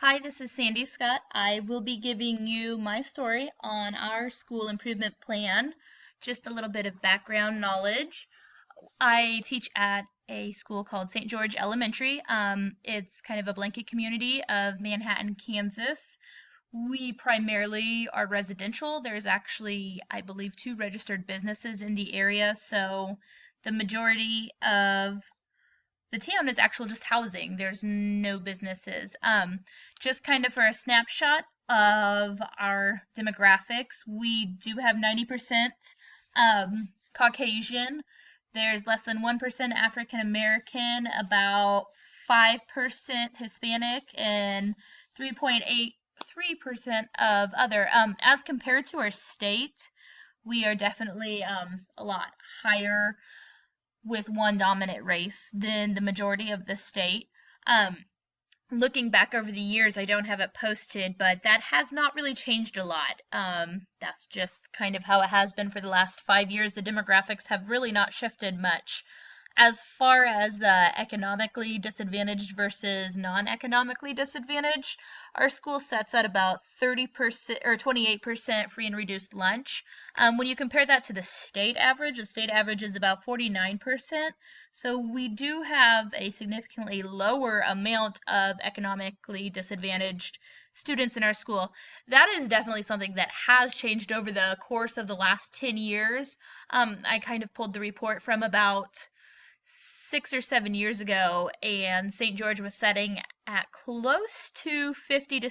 Hi, this is Sandy Scott. I will be giving you my story on our school improvement plan. Just a little bit of background knowledge. I teach at a school called St. George Elementary. It's kind of a blanket community of Manhattan, Kansas. We primarily are residential. There's actually, I believe, 2 registered businesses in the area, so the majority of the town is actual just housing. There's no businesses. Just kind of for a snapshot of our demographics, we do have 90% Caucasian. There's less than 1% African American, about 5% Hispanic, and 3.83% of other. As compared to our state, we are definitely a lot higher with one dominant race than the majority of the state. Looking back over the years, I don't have it posted, but that has not really changed a lot. That's just kind of how it has been for the last 5 years. The demographics have really not shifted much. As far as the economically disadvantaged versus non-economically disadvantaged, our school sets at about 30% or 28% free and reduced lunch. When you compare that to the state average is about 49%. So we do have a significantly lower amount of economically disadvantaged students in our school. That is definitely something that has changed over the course of the last 10 years. I kind of pulled the report from about 6 or 7 years ago, and St. George was setting at close to 50 to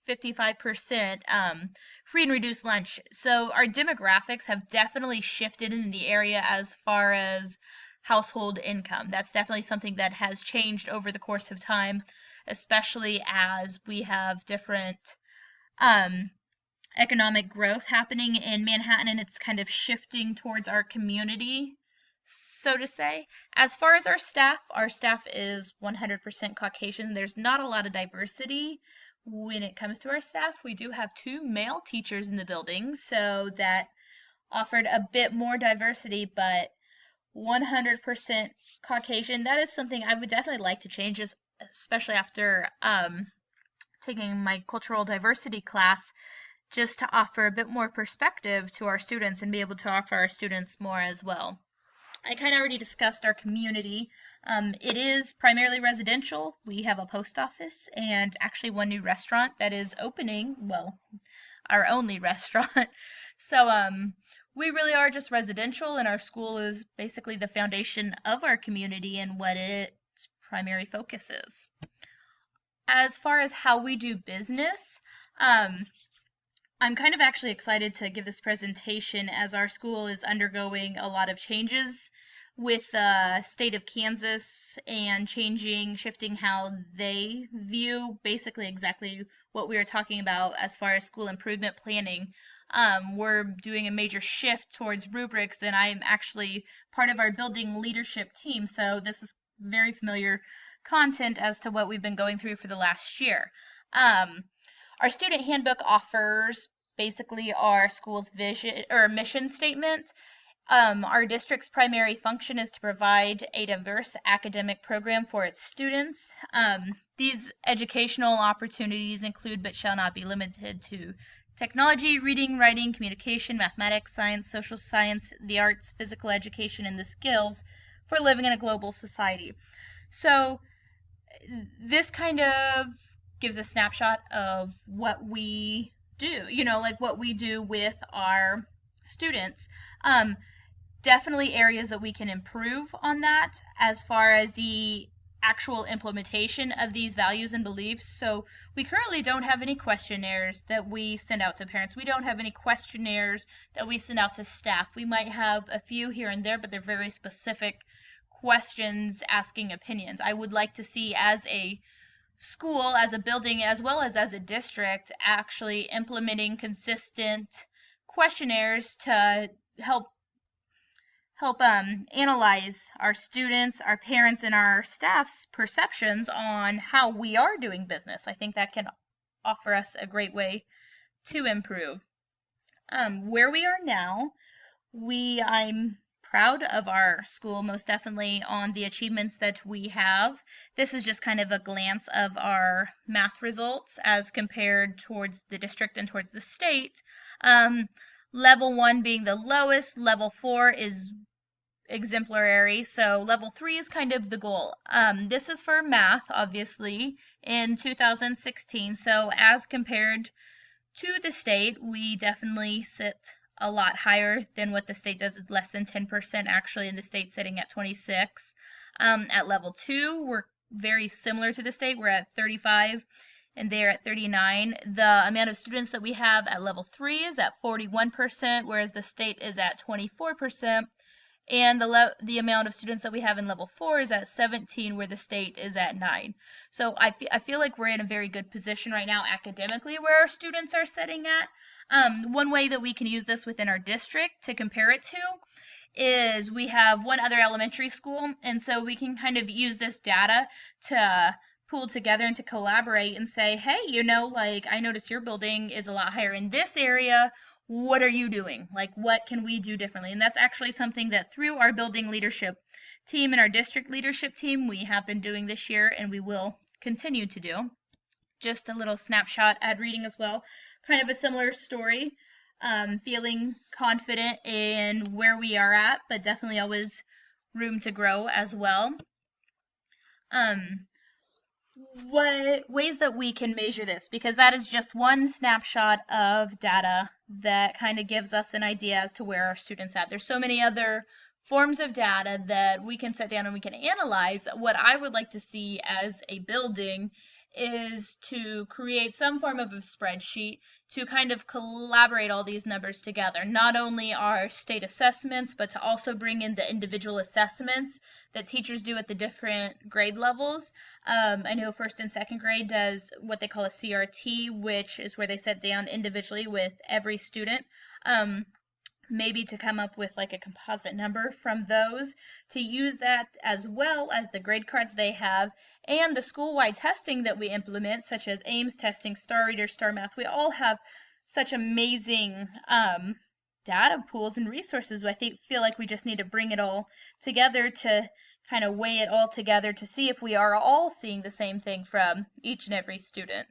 55% free and reduced lunch. So our demographics have definitely shifted in the area as far as household income. That's definitely something that has changed over the course of time, especially as we have different economic growth happening in Manhattan, and it's kind of shifting towards our community, so to say. As far as our staff is 100% Caucasian. There's not a lot of diversity when it comes to our staff. We do have 2 male teachers in the building, so that offered a bit more diversity, but 100% Caucasian, that is something I would definitely like to change, especially after taking my cultural diversity class, just to offer a bit more perspective to our students and be able to offer our students more as well. I kind of already discussed our community. It is primarily residential. We have a post office and actually one new restaurant that is opening, well, our only restaurant. So we really are just residential, and our school is basically the foundation of our community and what its primary focus is. As far as how we do business, I'm kind of actually excited to give this presentation as our school is undergoing a lot of changes with the state of Kansas and shifting how they view basically exactly what we were talking about as far as school improvement planning. We're doing a major shift towards rubrics, and I'm actually part of our building leadership team, so this is very familiar content as to what we've been going through for the last year. Our student handbook offers basically our school's vision or mission statement. Our district's primary function is to provide a diverse academic program for its students. These educational opportunities include but shall not be limited to technology, reading, writing, communication, mathematics, science, social science, the arts, physical education, and the skills for living in a global society. So this kind of gives a snapshot of what we do, like what we do with our students. Definitely areas that we can improve on that as far as the actual implementation of these values and beliefs. So we currently don't have any questionnaires that we send out to parents. We don't have any questionnaires that we send out to staff. We might have a few here and there, but they're very specific questions asking opinions. I would like to see, as a school, as a building, as well as a district, actually implementing consistent questionnaires to help analyze our students, our parents, and our staff's perceptions on how we are doing business. I think that can offer us a great way to improve. Where we are now, I'm proud of our school, most definitely, on the achievements that we have. This is just kind of a glance of our math results as compared towards the district and towards the state. Level 1 being the lowest, level 4 is exemplary, so level 3 is kind of the goal. This is for math, obviously, in 2016, so as compared to the state, we definitely sit a lot higher than what the state does, less than 10% actually, in the state sitting at 26. At level 2, we're very similar to the state. We're at 35 and they're at 39. The amount of students that we have at level 3 is at 41%, whereas the state is at 24%. And the amount of students that we have in level 4 is at 17, where the state is at 9. So I feel like we're in a very good position right now academically where our students are sitting at. One way that we can use this within our district to compare it to is we have one other elementary school, and so we can kind of use this data to pool together and to collaborate and say, hey, like I noticed your building is a lot higher in this area. What are you doing? Like, what can we do differently? And that's actually something that through our building leadership team and our district leadership team, we have been doing this year and we will continue to do. Just a little snapshot ad reading as well. Kind of a similar story. Feeling confident in where we are at, but definitely always room to grow as well. What ways that we can measure this, because that is just one snapshot of data that kind of gives us an idea as to where our students at. There's so many other forms of data that we can sit down and we can analyze. What I would like to see as a building is to create some form of a spreadsheet to kind of collaborate all these numbers together. Not only our state assessments, but to also bring in the individual assessments that teachers do at the different grade levels. I know first and second grade does what they call a CRT, which is where they sit down individually with every student. Maybe to come up with like a composite number from those, to use that as well as the grade cards they have and the school-wide testing that we implement, such as AIMS testing, Star Reader, Star Math. We all have such amazing data pools and resources. I feel like we just need to bring it all together to kind of weigh it all together to see if we are all seeing the same thing from each and every student.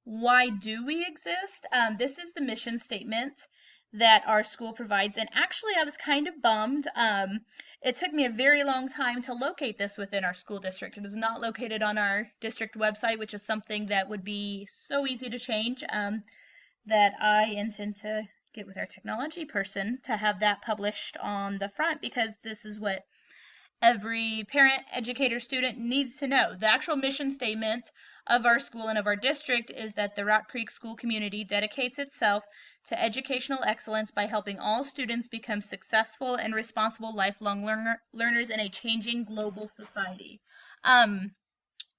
Why do we exist? This is the mission statement that our school provides, and actually I was kind of bummed. It took me a very long time to locate this within our school district. It is not located on our district website, which is something that would be so easy to change, that I intend to get with our technology person to have that published on the front, because this is what every parent, educator, student needs to know. The actual mission statement of our school and of our district is that the Rock Creek School community dedicates itself to educational excellence by helping all students become successful and responsible lifelong learners in a changing global society.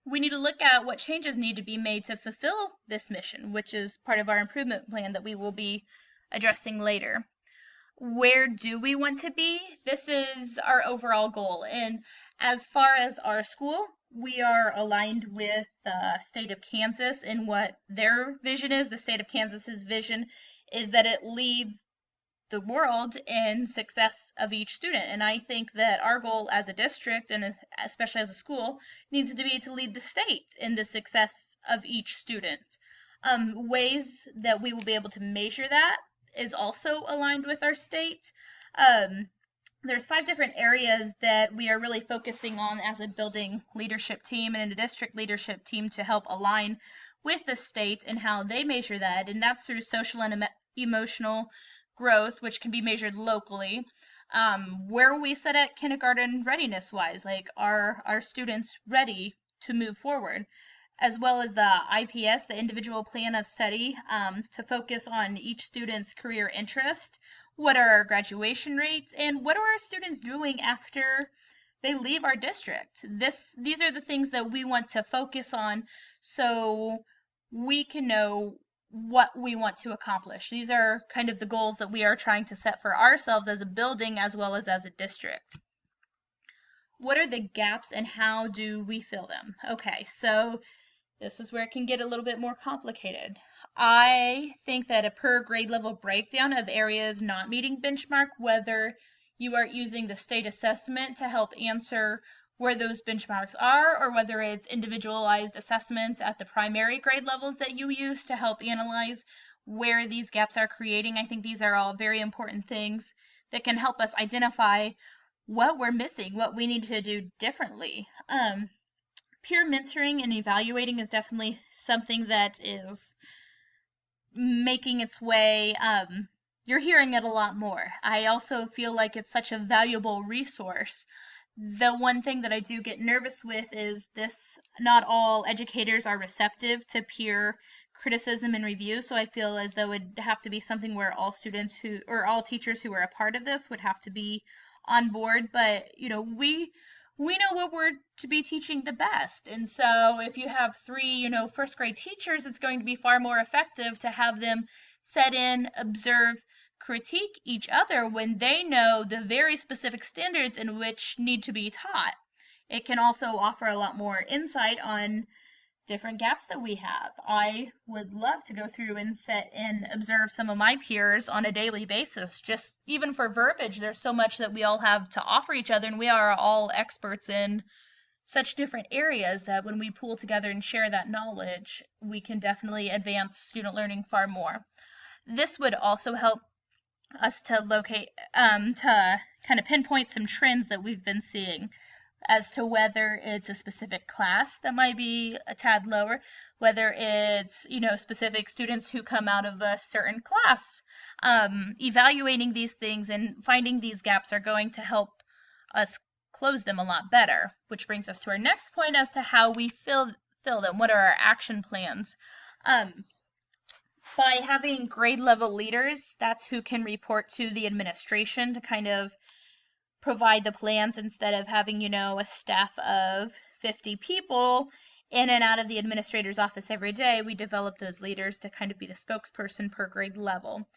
We need to look at what changes need to be made to fulfill this mission, which is part of our improvement plan that we will be addressing later. Where do we want to be? This is our overall goal. And as far as our school, we are aligned with the state of Kansas in what their vision is. The state of Kansas's vision is that it leads the world in success of each student. And I think that our goal as a district, and especially as a school, needs to be to lead the state in the success of each student. Ways that we will be able to measure that is also aligned with our state. There's 5 different areas that we are really focusing on as a building leadership team and a district leadership team to help align with the state and how they measure that, and that's through social and emotional growth, which can be measured locally. Where we sit at kindergarten readiness wise, like are our students ready to move forward, as well as the IPS, the individual plan of study, to focus on each student's career interest. What are our graduation rates, and what are our students doing after they leave our district? These are the things that we want to focus on so we can know what we want to accomplish. These are kind of the goals that we are trying to set for ourselves as a building as well as a district. What are the gaps and how do we fill them? Okay, so this is where it can get a little bit more complicated. I think that a per grade level breakdown of areas not meeting benchmark, whether you are using the state assessment to help answer where those benchmarks are, or whether it's individualized assessments at the primary grade levels that you use to help analyze where these gaps are creating. I think these are all very important things that can help us identify what we're missing, what we need to do differently. Peer mentoring and evaluating is definitely something that is making its way. You're hearing it a lot more. I also feel like it's such a valuable resource. The one thing that I do get nervous with is this: not all educators are receptive to peer criticism and review, so I feel as though it'd have to be something where all students who, or all teachers who are a part of this would have to be on board. But we know what we're to be teaching the best. And so if you have three, first grade teachers, it's going to be far more effective to have them set in, observe, critique each other when they know the very specific standards in which need to be taught. It can also offer a lot more insight on different gaps that we have. I would love to go through and sit and observe some of my peers on a daily basis. Just even for verbiage, there's so much that we all have to offer each other, and we are all experts in such different areas that when we pool together and share that knowledge, we can definitely advance student learning far more. This would also help us to locate, to kind of pinpoint some trends that we've been seeing as to whether it's a specific class that might be a tad lower, whether it's, specific students who come out of a certain class. Evaluating these things and finding these gaps are going to help us close them a lot better, which brings us to our next point as to how we fill them. What are our action plans? By having grade level leaders, that's who can report to the administration to kind of provide the plans, instead of having, a staff of 50 people in and out of the administrator's office every day. We develop those leaders to kind of be the spokesperson per grade level.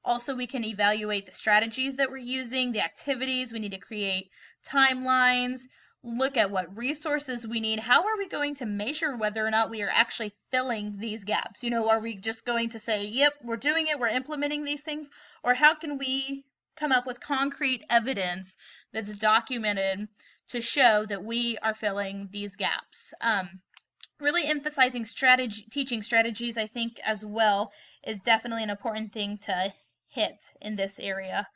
Also, we can evaluate the strategies that we're using, the activities. We need to create timelines, look at what resources we need. How are we going to measure whether or not we are actually filling these gaps? Are we just going to say, yep, we're doing it, we're implementing these things? Or how can we come up with concrete evidence that's documented to show that we are filling these gaps? Really emphasizing teaching strategies, I think, as well, is definitely an important thing to hit in this area.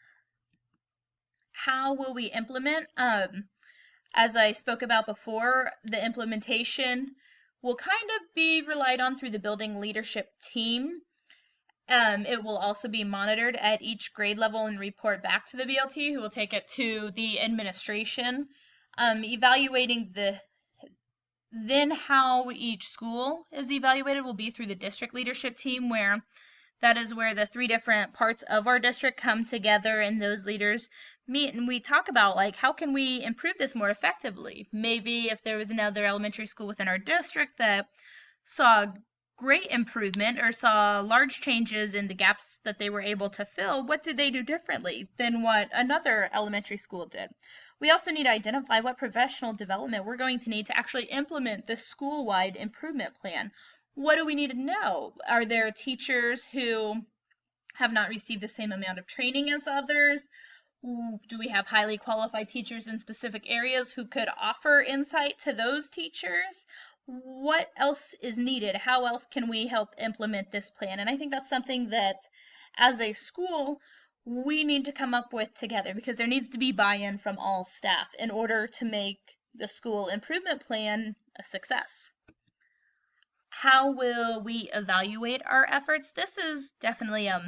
How will we implement? As I spoke about before, the implementation will kind of be relied on through the building leadership team. It will also be monitored at each grade level and report back to the BLT, who will take it to the administration. Evaluating then how each school is evaluated will be through the district leadership team, where that is where the three different parts of our district come together and those leaders meet, and we talk about, like, how can we improve this more effectively? Maybe if there was another elementary school within our district that saw great improvement or saw large changes in the gaps that they were able to fill, what did they do differently than what another elementary school did? We also need to identify what professional development we're going to need to actually implement the school-wide improvement plan. What do we need to know? Are there teachers who have not received the same amount of training as others? Do we have highly qualified teachers in specific areas who could offer insight to those teachers? What else is needed? How else can we help implement this plan? And I think that's something that, as a school, we need to come up with together, because there needs to be buy-in from all staff in order to make the school improvement plan a success. How will we evaluate our efforts? This is definitely a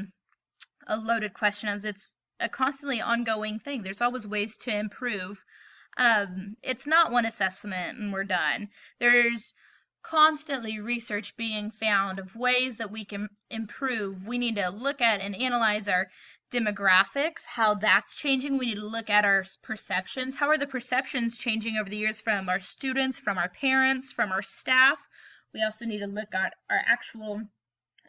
loaded question, as it's a constantly ongoing thing. There's always ways to improve. It's not one assessment and we're done. There's constantly research being found of ways that we can improve. We need to look at and analyze our demographics, how that's changing. We need to look at our perceptions. How are the perceptions changing over the years from our students, from our parents, from our staff? We also need to look at our actual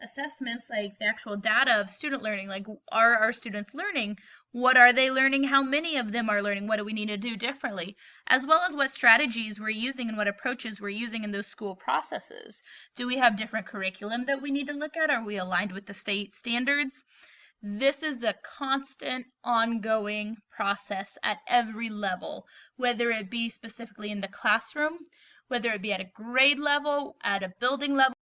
assessments, like the actual data of student learning. Like, are our students learning? What are they learning? How many of them are learning? What do we need to do differently? As well as what strategies we're using and what approaches we're using in those school processes. Do we have different curriculum that we need to look at? Are we aligned with the state standards? This is a constant, ongoing process at every level, whether it be specifically in the classroom, whether it be at a grade level, at a building level,